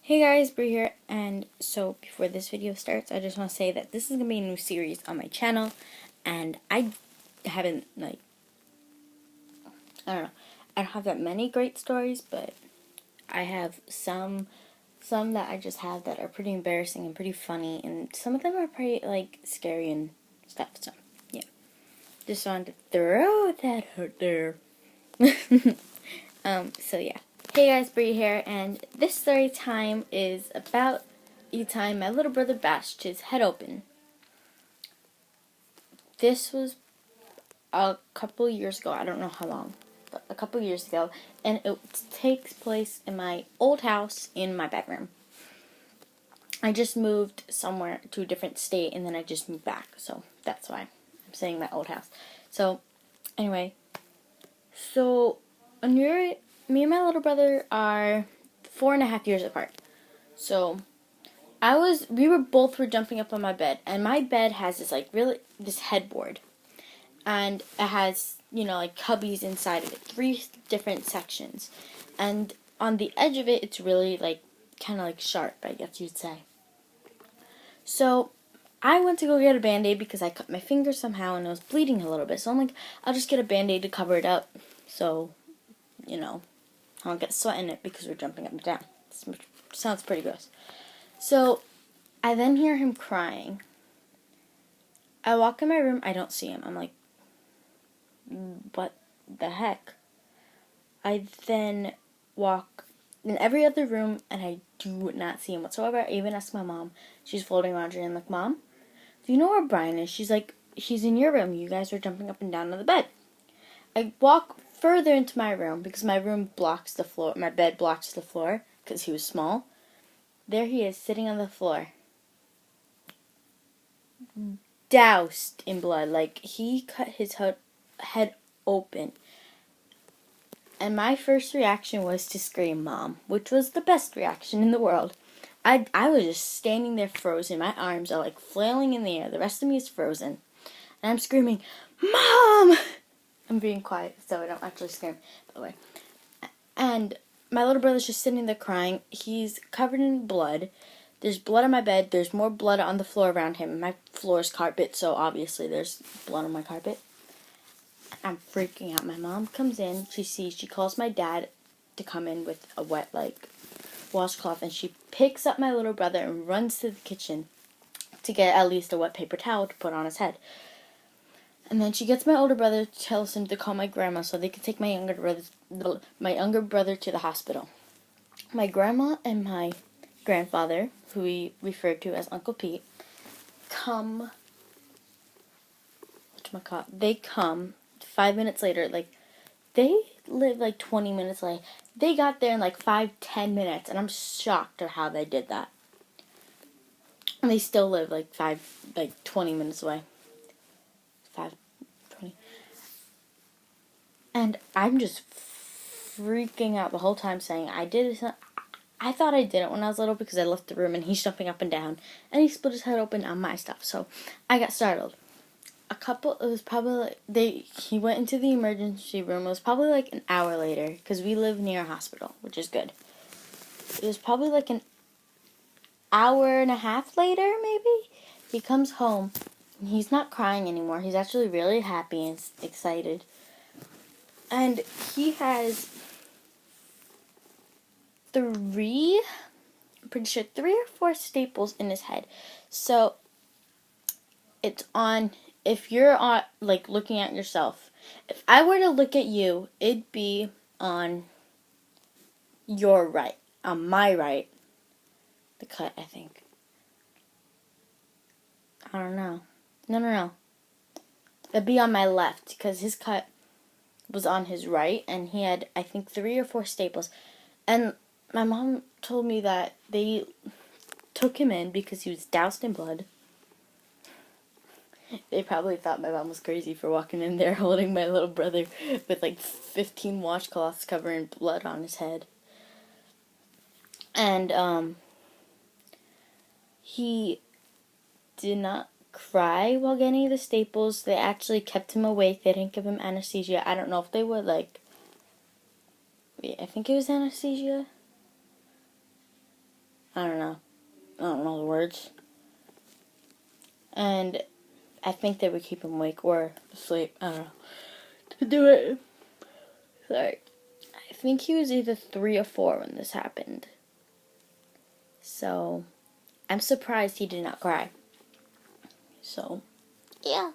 Hey guys, Brii here, and so before this video starts, I just want to say that this is going to be a new series on my channel, and I haven't, I don't know, I don't have that many great stories, but I have some that I just have that are pretty embarrassing and pretty funny, and some of them are pretty, scary and stuff, so, yeah. Just wanted to throw that out there. So yeah. Hey guys, Brii here, and this story time is about the time my little brother bashed his head open. This was a couple years ago, I don't know how long, but a couple years ago, and it takes place in my old house in my bedroom. I just moved somewhere to a different state, and then I just moved back, so that's why I'm saying my old house. So, anyway, me and my little brother are 4.5 years apart. So, we were jumping up on my bed, and my bed has this headboard, and it has, cubbies inside of it, 3 different sections, and on the edge of it, it's really, kind of sharp, I guess you'd say. So, I went to go get a Band-Aid because I cut my finger somehow, and it was bleeding a little bit, so I'm like, I'll just get a Band-Aid to cover it up, so, I don't get sweat in it because we're jumping up and down. Sounds pretty gross. So, I then hear him crying. I walk in my room, I don't see him. I'm like, what the heck? I then walk in every other room, and I do not see him whatsoever. I even asked my mom. She's folding laundry, and I'm like, Mom, do you know where Brian is? She's like, he's in your room. You guys are jumping up and down on the bed. I walk further into my room because my room blocks the floor. My bed blocks the floor because he was small. There he is, sitting on the floor, doused in blood. Like, he cut his head open. And my first reaction was to scream, Mom, which was the best reaction in the world. I was just standing there frozen. My arms are flailing in the air. The rest of me is frozen. And I'm screaming, Mom! I'm being quiet so I don't actually scream, by the way. And my little brother's just sitting there crying. He's covered in blood. There's blood on my bed. There's more blood on the floor around him. My floor is carpet, so obviously there's blood on my carpet. I'm freaking out. My mom comes in. She calls my dad to come in with a wet, washcloth, and she picks up my little brother and runs to the kitchen to get at least a wet paper towel to put on his head. And then she gets my older brother, tells him to call my grandma so they can take my younger brother to the hospital. My grandma and my grandfather, who we refer to as Uncle Pete, they come 5 minutes later. They live 20 minutes late. They got there in 5-10 minutes, and I'm shocked at how they did that. And they still live 20 minutes away. 5-20. And I'm just freaking out the whole time, saying I thought I did it when I was little because I left the room and he's jumping up and down and he split his head open on my stuff. So I got startled. It was probably, he went into the emergency room. It was probably an hour later because we live near a hospital, which is good. It was probably an hour and a half later, maybe. He comes home and he's not crying anymore. He's actually really happy and excited. And he has I'm pretty sure 3 or 4 staples in his head. So it's on, if you're on, looking at yourself, if I were to look at you, it'd be on your right, on my right, the cut, I think. I don't know. No. It'd be on my left, because his cut was on his right, and he had, I think, 3 or 4 staples. And my mom told me that they took him in because he was doused in blood. They probably thought my mom was crazy for walking in there holding my little brother with 15 washcloths covering blood on his head. And he did not cry while getting the staples. They actually kept him awake. They didn't give him anesthesia. I don't know if they would I think it was anesthesia. I don't know. I don't know the words. And I think they would keep him awake or asleep. I don't know. To do it. Sorry. I think he was either 3 or 4 when this happened. So, I'm surprised he did not cry. So, yeah.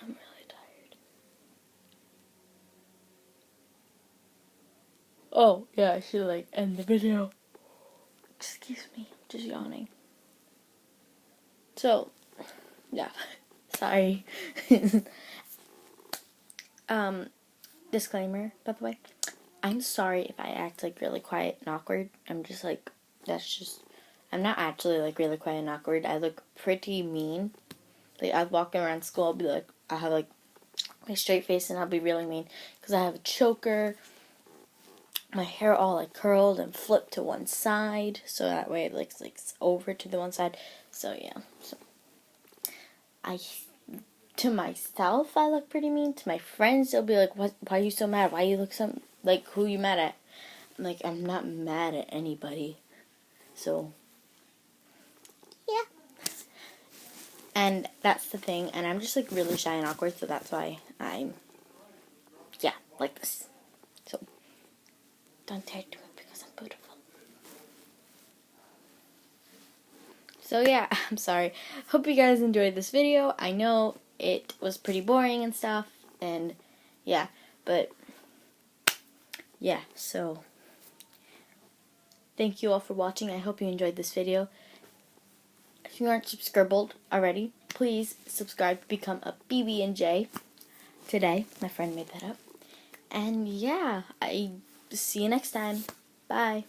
I'm really tired. Oh, yeah, I should end the video. Excuse me, I'm just yawning. So, yeah. Sorry. Disclaimer, by the way. I'm sorry if I act really quiet and awkward. I'm just I'm not actually really quiet and awkward. I look pretty mean. I walk around school, I'll be I have my straight face and I'll be really mean because I have a choker, my hair all curled and flipped to one side, so that way it looks over to the one side. So yeah, to myself I look pretty mean. To my friends they'll be like, "What? Why are you so mad? Why you look so who you mad at?" I'm not mad at anybody. So yeah. And that's the thing, and I'm just really shy and awkward, so that's why I'm like this. So don't dare do it because I'm beautiful. So yeah, I'm sorry. Hope you guys enjoyed this video. I know it was pretty boring and stuff, and yeah, but yeah, so thank you all for watching. I hope you enjoyed this video. If you aren't subscribed already, please subscribe to become a BB&J today. My friend made that up. And yeah, I see you next time. Bye.